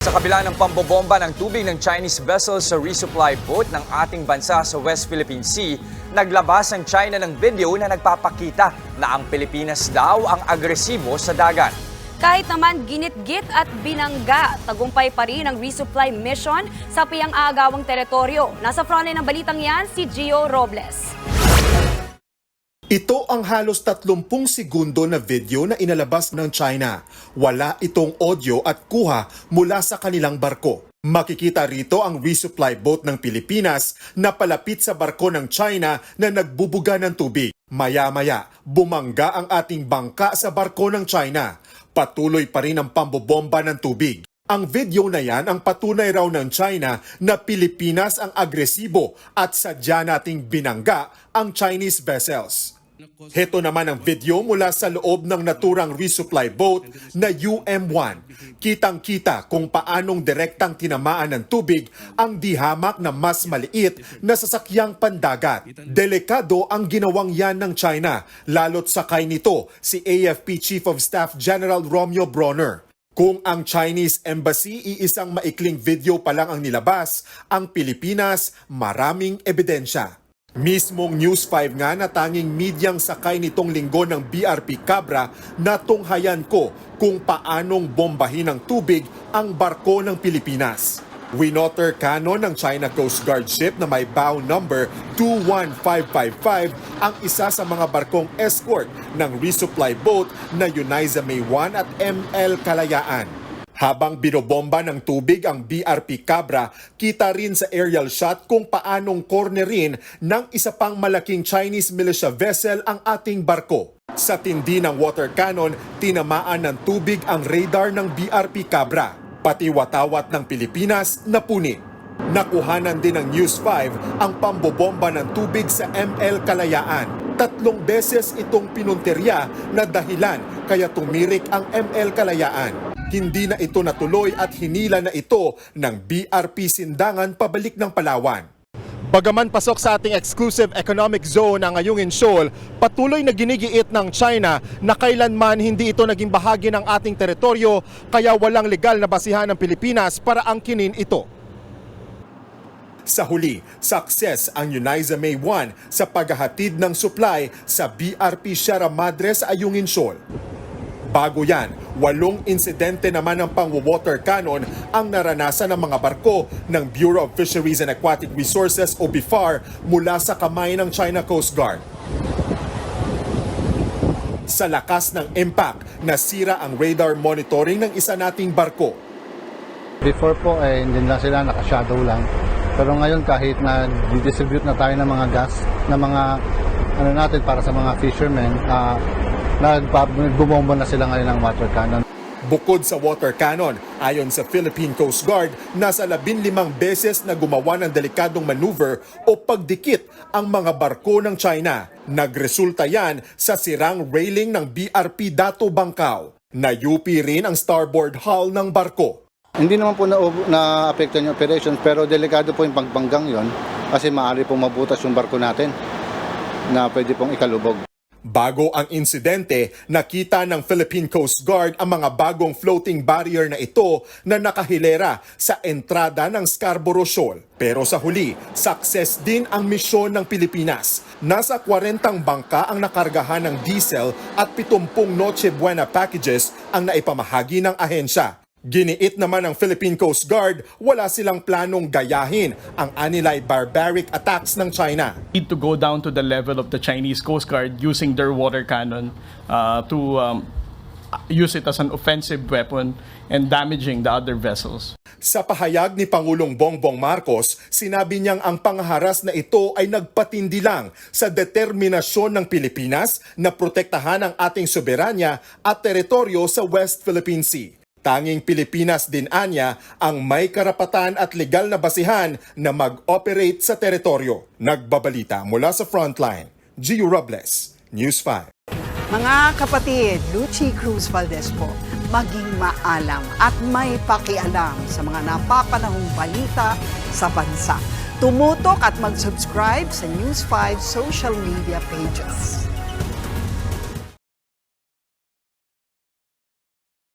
Sa kabila ng pambobomba ng tubig ng Chinese vessel sa resupply boat ng ating bansa sa West Philippine Sea, naglabas ang China ng video na nagpapakita na ang Pilipinas daw ang agresibo sa dagat. Kahit naman ginit-git at binangga, tagumpay pa rin ang resupply mission sa piyang-aagawang teritoryo. Nasa frontline ng balitang yan, si Gio Robles. Ito ang halos 30 segundo na video na inalabas ng China. Wala itong audio at kuha mula sa kanilang barko. Makikita rito ang resupply boat ng Pilipinas na palapit sa barko ng China na nagbubuga ng tubig. Maya-maya, bumangga ang ating bangka sa barko ng China. Patuloy pa rin ang pambobomba ng tubig. Ang video na yan ang patunay raw ng China na Pilipinas ang agresibo at sadya nating binangga ang Chinese vessels. Heto naman ang video mula sa loob ng naturang resupply boat na UM1. Kitang-kita kung paanong direktang tinamaan ng tubig ang dihamak na mas maliit na sasakyang pandagat. Delikado ang ginawang yan ng China, lalo't sakay nito si AFP Chief of Staff General Romeo Bronner. Kung ang Chinese Embassy iisang maikling video pa lang ang nilabas, ang Pilipinas maraming ebidensya. Mismong News 5 nga na tanging medyang sakay nitong linggo ng BRP Cabra na tunghayan ko kung paanong bombahin ng tubig ang barko ng Pilipinas. Winotter cannon ng China Coast Guard ship na may bow number 21555 ang isa sa mga barkong escort ng resupply boat na Uniza May 1 at ML Kalayaan. Habang binobomba ng tubig ang BRP Cabra, kita rin sa aerial shot kung paanong cornerin ng isa pang malaking Chinese militia vessel ang ating barko. Sa tindi ng water cannon, tinamaan ng tubig ang radar ng BRP Cabra. Pati watawat ng Pilipinas napuni. Nakuhanan din ng News 5 ang pambobomba ng tubig sa ML Kalayaan. 3 beses itong pinunterya na dahilan kaya tumirik ang ML Kalayaan. Hindi na ito natuloy at hinila na ito ng BRP Sindangan pabalik ng Palawan. Bagaman pasok sa ating exclusive economic zone ang Ayungin Shoal, patuloy na ginigiit ng China na kailanman hindi ito naging bahagi ng ating teritoryo kaya walang legal na basihan ng Pilipinas para angkinin ito. Sa huli, success ang Uniza May 1 sa paghahatid ng supply sa BRP Sierra Madre sa Ayungin Shoal. Bago yan, 8 insidente naman ng pang-water cannon ang naranasan ng mga barko ng Bureau of Fisheries and Aquatic Resources o BIFAR mula sa kamay ng China Coast Guard. Sa lakas ng impact, nasira ang radar monitoring ng isa nating barko. Before po hindi lang sila naka-shadow lang. Pero ngayon kahit na distribute na tayo ng mga gas, ng mga natin para sa mga fishermen, nagbumomba na sila ngayon ng water cannon. Bukod sa water cannon, ayon sa Philippine Coast Guard, nasa 15 beses na gumawa ng delikadong maneuver o pagdikit ang mga barko ng China. Nagresulta yan sa sirang railing ng BRP Dato Bangkao. Na-UP rin ang starboard hull ng barko. Hindi naman po na-apektuhan yung operations pero delikado po yung pagbanggang yon kasi maaari pong mabutas yung barko natin na pwede pong ikalubog. Bago ang insidente, nakita ng Philippine Coast Guard ang mga bagong floating barrier na ito na nakahilera sa entrada ng Scarborough Shoal. Pero sa huli, success din ang misyon ng Pilipinas. Nasa 40 bangka ang nakargahan ng diesel at 70 Noche Buena packages ang naipamahagi ng ahensya. Giniit naman ng Philippine Coast Guard, wala silang planong gayahin ang anilay barbaric attacks ng China. Need to go down to the level of the Chinese Coast Guard using their water cannon to use it as an offensive weapon and damaging the other vessels. Sa pahayag ni Pangulong Bongbong Marcos, sinabi niyang ang pangharas na ito ay nagpatindi lang sa determinasyon ng Pilipinas na protektahan ang ating soberanya at teritoryo sa West Philippine Sea. Tanging Pilipinas din anya ang may karapatan at legal na basihan na mag-operate sa teritoryo. Nagbabalita mula sa Frontline, Gio Robles, News 5. Mga kapatid, Lucy Cruz Valdez po, maging maalam at may pakialam sa mga napapanahong balita sa bansa. Tumutok at mag-subscribe sa News 5 social media pages.